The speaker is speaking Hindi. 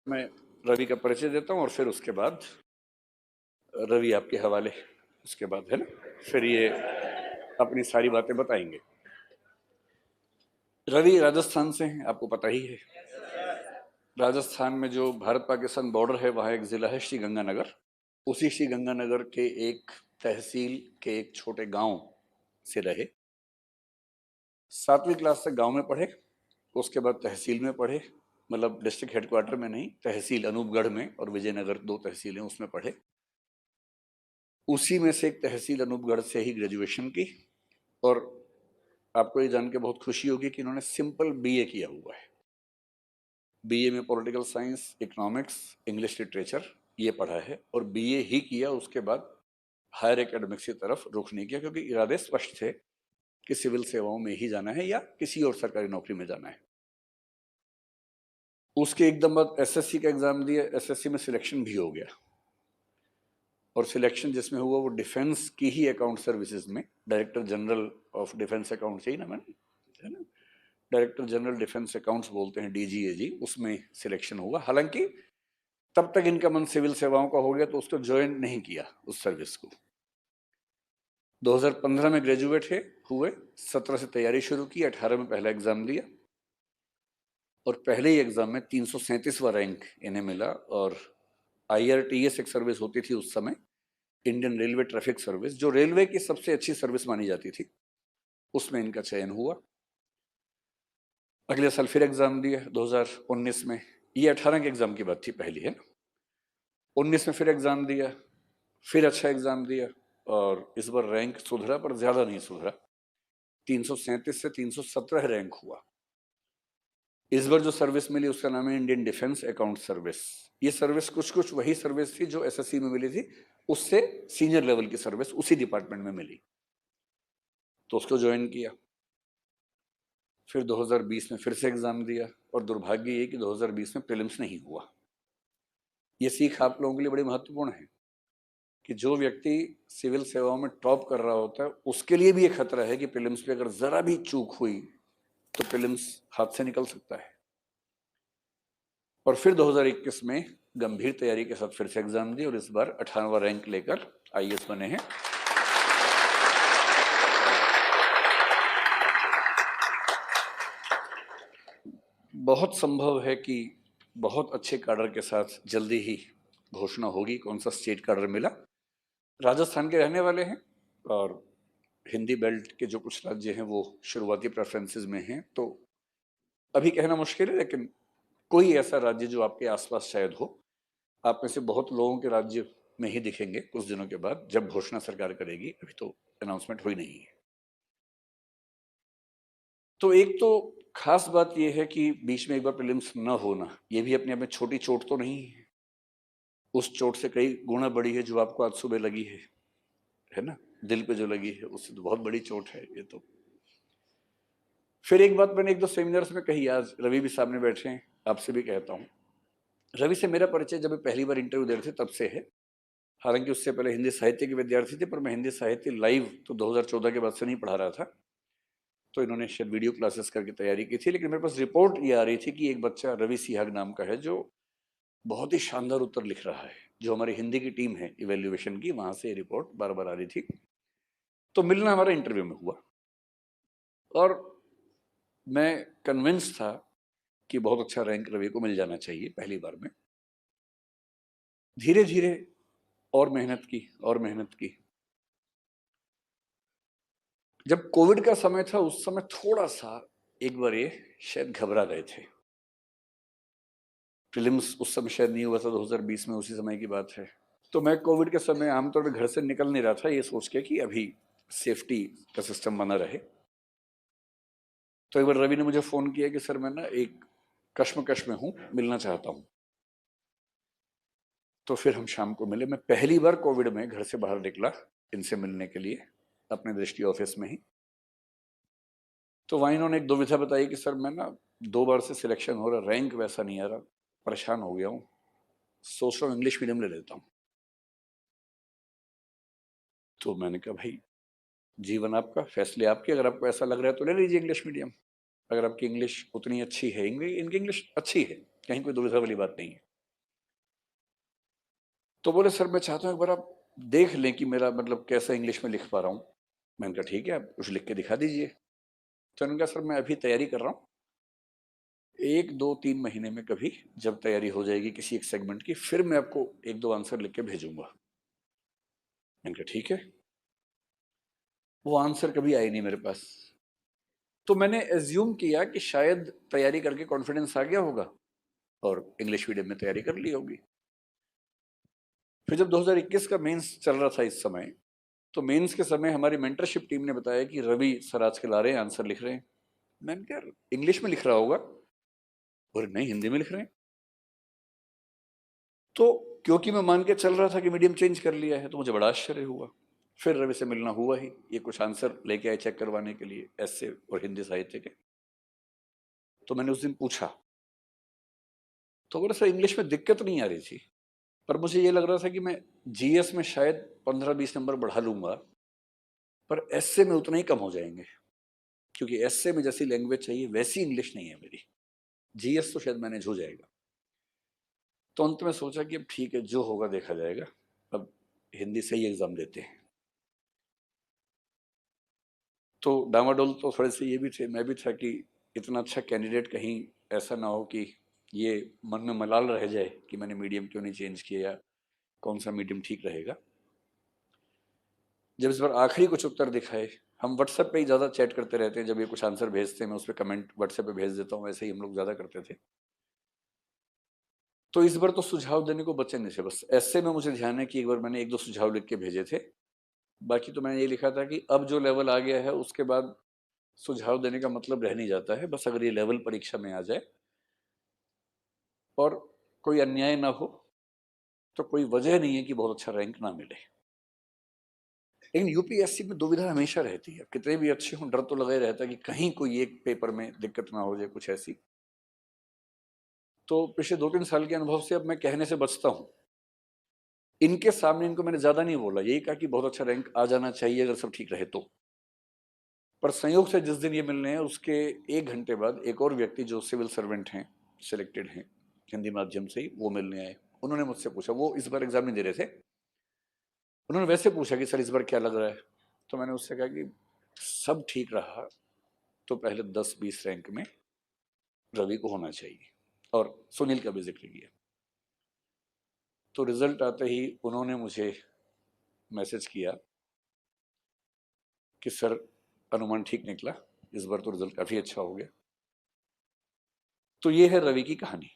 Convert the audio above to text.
मैं रवि का परिचय देता हूँ और फिर उसके बाद रवि आपके हवाले, उसके बाद है ना, फिर ये अपनी सारी बातें बताएंगे। रवि राजस्थान से हैं, आपको पता ही है। राजस्थान में जो भारत पाकिस्तान बॉर्डर है वहाँ एक ज़िला है श्री गंगानगर। उसी श्री गंगानगर के एक तहसील के एक छोटे गांव से रहे। 7वीं क्लास तक गांव में पढ़े, उसके बाद तहसील में पढ़े, मतलब डिस्ट्रिक्ट हेडक्वार्टर में नहीं, तहसील अनूपगढ़ में और विजयनगर 2 तहसीलें उसमें पढ़े। उसी में से एक तहसील अनूपगढ़ से ही ग्रेजुएशन की। और आपको ये जान के बहुत खुशी होगी कि इन्होंने सिंपल बीए किया हुआ है। बीए में political science, economics, English literature ये पढ़ा है और बीए ही किया। उसके बाद हायर एकेडमिक्स की तरफ रुख नहीं किया क्योंकि इरादे स्पष्ट थे कि सिविल सेवाओं में ही जाना है या किसी और सरकारी नौकरी में जाना है। उसके एकदम बाद एसएससी का एग्जाम दिया, एसएससी में सिलेक्शन भी हो गया। और सिलेक्शन जिसमें हुआ वो डिफेंस की ही अकाउंट सर्विसेज में, director general of defence account से ही ना मैंने, है ना, डायरेक्टर जनरल डिफेंस अकाउंट्स बोलते हैं, डीजीएजी, उसमें सिलेक्शन हुआ। हालांकि तब तक इनका मन सिविल सेवाओं का हो गया तो उसको ज्वाइन नहीं किया उस सर्विस को। 2015 में ग्रेजुएट हुए, 17 से तैयारी शुरू की, 18 में पहला एग्जाम दिया और पहले ही एग्जाम में 337वां रैंक इन्हें मिला। और IRTS एक सर्विस होती थी उस समय, इंडियन रेलवे ट्रैफिक सर्विस, जो रेलवे की सबसे अच्छी सर्विस मानी जाती थी, उसमें इनका चयन हुआ। अगले साल फिर एग्जाम दिया 2019 में। ये 18 के एग्जाम की बात थी पहली, है ना। 19 में फिर एग्जाम दिया, फिर अच्छा एग्जाम दिया और इस बार रैंक सुधरा पर ज्यादा नहीं सुधरा, 337 से 317 रैंक हुआ। इस बार जो सर्विस मिली उसका नाम है इंडियन डिफेंस अकाउंट सर्विस। ये सर्विस कुछ कुछ वही सर्विस थी जो एसएससी में मिली थी, उससे सीनियर लेवल की सर्विस उसी डिपार्टमेंट में मिली, तो उसको ज्वाइन किया। फिर 2020 में फिर से एग्जाम दिया और दुर्भाग्य ये कि 2020 में प्रीलिम्स नहीं हुआ। ये सीख आप लोगों के लिए बड़ी महत्वपूर्ण है कि जो व्यक्ति सिविल सेवाओं में टॉप कर रहा होता है उसके लिए भी ये खतरा है कि प्रीलिम्स पे अगर जरा भी चूक हुई तो प्रीलिम्स हाथ से निकल सकता है। और फिर 2021 में गंभीर तैयारी के साथ फिर से एग्जाम दी और इस बार 18वां रैंक लेकर आईएएस बने हैं। बहुत संभव है कि बहुत अच्छे कैडर के साथ जल्दी ही घोषणा होगी कौन सा स्टेट कैडर मिला। राजस्थान के रहने वाले हैं और हिंदी बेल्ट के जो कुछ राज्य हैं वो शुरुआती प्रेफरेंसेस में हैं, तो अभी कहना मुश्किल है, लेकिन कोई ऐसा राज्य जो आपके आसपास शायद हो, आप में से बहुत लोगों के राज्य में ही दिखेंगे कुछ दिनों के बाद जब घोषणा सरकार करेगी। अभी तो अनाउंसमेंट हुई नहीं है। तो एक तो खास बात यह है कि बीच में एक बार प्रीलिम्स न होना, ये भी अपने आप में छोटी चोट तो नहीं है, उस चोट से कई गुना बड़ी है जो आपको आज सुबह लगी है ना, दिल पे जो लगी है उससे तो बहुत बड़ी चोट है ये तो। फिर एक बात मैंने 1-2 सेमिनार्स में कही, आज रवि भी सामने बैठे हैं, आपसे भी कहता हूँ। रवि से मेरा परिचय जब पहली बार इंटरव्यू दे रहे थे तब से है। हालांकि उससे पहले हिंदी साहित्य के विद्यार्थी थे, पर मैं हिंदी साहित्य लाइव तो 2014 के बाद से नहीं पढ़ा रहा था, तो इन्होंने शायद वीडियो क्लासेस करके तैयारी की थी। लेकिन मेरे पास रिपोर्ट ये आ रही थी कि एक बच्चा रवि सिहाग नाम का है जो बहुत ही शानदार उत्तर लिख रहा है। जो हमारी हिंदी की टीम है इवेल्युएशन की, वहां से रिपोर्ट बार बार आ रही थी। तो मिलना हमारा इंटरव्यू में हुआ और मैं कन्विंस था कि बहुत अच्छा रैंक रवि को मिल जाना चाहिए पहली बार में। धीरे धीरे और मेहनत की और मेहनत की। जब कोविड का समय था उस समय थोड़ा सा एक बार ये शायद घबरा गए थे। प्रीलिम्स उस समय शायद नहीं हुआ था, 2020 में, उसी समय की बात है। तो मैं कोविड के समय आमतौर पर घर से निकल नहीं रहा था, ये सोच के कि अभी सेफ्टी का सिस्टम बना रहे। तो एक बार रवि ने मुझे फोन किया कि सर मैं ना एक कश्मकश में हूं, मिलना चाहता हूं। तो फिर हम शाम को मिले। मैं पहली बार कोविड में घर से बाहर निकला इनसे मिलने के लिए, अपने दृष्टि ऑफिस में ही। तो वहां इन्होंने एक दुविधा बताई कि सर मैं ना 2 बार से सिलेक्शन हो रहा, रैंक वैसा नहीं आ रहा, परेशान हो गया हूँ, सोच रहा हूँ इंग्लिश मीडियम ले लेता हूँ। तो मैंने कहा भाई जीवन आपका, फैसले आपके, अगर आपको ऐसा लग रहा है तो ले लीजिए इंग्लिश मीडियम। अगर आपकी इंग्लिश उतनी अच्छी है, इनकी इंग्लिश अच्छी है, कहीं कोई दुविधा वाली बात नहीं है। तो बोले सर मैं चाहता हूँ एक बार आप देख लें कि मेरा मतलब कैसा इंग्लिश में लिख पा रहा हूँ। मैंने कहा ठीक है, आप कुछ लिख के दिखा दीजिए। तो उन्होंने कहा सर मैं अभी तैयारी कर रहा हूँ, 1 2 3 महीने में कभी जब तैयारी हो जाएगी किसी एक सेगमेंट की, फिर मैं आपको 1 2 आंसर लिख के भेजूंगा। मैंने कहा ठीक है। वो आंसर कभी आई नहीं मेरे पास। तो मैंने एज्यूम किया कि शायद तैयारी करके कॉन्फिडेंस आ गया होगा और इंग्लिश मीडियम में तैयारी कर ली होगी। फिर जब 2021 का मेंस चल रहा था इस समय, तो मेंस के समय हमारी मेंटरशिप टीम ने बताया कि रवि सर आजकल आ रहे हैं, आंसर लिख रहे हैं। मैंने कहा इंग्लिश में लिख रहा होगा, और नहीं हिंदी में लिख रहे हैं। तो क्योंकि मैं मान के चल रहा था कि मीडियम चेंज कर लिया है, तो मुझे बड़ा आश्चर्य हुआ। फिर रवि से मिलना हुआ ही, ये कुछ आंसर लेके आए चेक करवाने के लिए, ऐसे और हिंदी साहित्य के। तो मैंने उस दिन पूछा, तो बोले सर इंग्लिश में दिक्कत नहीं आ रही थी, पर मुझे ये लग रहा था कि मैं जीएस में शायद 15 20 नंबर बढ़ा लूंगा, पर एसए में उतना ही कम हो जाएंगे, क्योंकि एसए में जैसी लैंग्वेज चाहिए वैसी इंग्लिश नहीं है मेरी। जीएस तो शायद मैनेज हो जाएगा। तो अंत में सोचा कि अब ठीक है, जो होगा देखा जाएगा, अब हिंदी से ही एग्जाम देते हैं। तो डामाडोल तो थोड़े से ये भी थे, मैं भी था कि इतना अच्छा कैंडिडेट कहीं ऐसा ना हो कि ये मन में मलाल रह जाए कि मैंने मीडियम क्यों नहीं चेंज किया, या कौन सा मीडियम ठीक रहेगा। जब इस बार आखिरी कुछ उत्तर दिखाए, हम व्हाट्सएप पे ही ज़्यादा चैट करते रहते हैं, जब ये कुछ आंसर भेजते हैं मैं उस पर कमेंट व्हाट्सएप पे भेज देता हूँ, ऐसे ही हम लोग ज़्यादा करते थे। तो इस बार तो सुझाव देने को बचे नहीं थे, बस ऐसे में मुझे ध्यान है कि एक बार मैंने 1 2 सुझाव लिख के भेजे थे। बाकी तो मैंने ये लिखा था कि अब जो लेवल आ गया है उसके बाद सुझाव देने का मतलब रह नहीं जाता है, बस अगर ये लेवल परीक्षा में आ जाए और कोई अन्याय ना हो, तो कोई वजह नहीं है कि बहुत अच्छा रैंक ना मिले। लेकिन यूपीएससी में दुविधा हमेशा रहती है, कितने भी अच्छे हों, डर तो लगा ही रहता है कि कहीं कोई एक पेपर में दिक्कत ना हो जाए कुछ ऐसी। तो पिछले 2 3 साल के अनुभव से अब मैं कहने से बचता हूँ। इनके सामने इनको मैंने ज्यादा नहीं बोला, यही कहा कि बहुत अच्छा रैंक आ जाना चाहिए अगर सब ठीक रहे तो। पर संयोग से जिस दिन ये मिलने हैं उसके 1 घंटे बाद एक और व्यक्ति जो सिविल सर्वेंट हैं, सिलेक्टेड हैं हिंदी माध्यम से ही, वो मिलने आए। उन्होंने मुझसे पूछा, वो इस बार एग्जाम नहीं दे रहे थे, उन्होंने वैसे पूछा कि सर इस बार क्या लग रहा है। तो मैंने उससे कहा कि सब ठीक रहा तो पहले 10 20 रैंक में रवि को होना चाहिए, और सुनील का भी जिक्र किया। तो रिजल्ट आते ही उन्होंने मुझे मैसेज किया कि सर अनुमान ठीक निकला, इस बार तो रिजल्ट काफी अच्छा हो गया। तो ये है रवि की कहानी।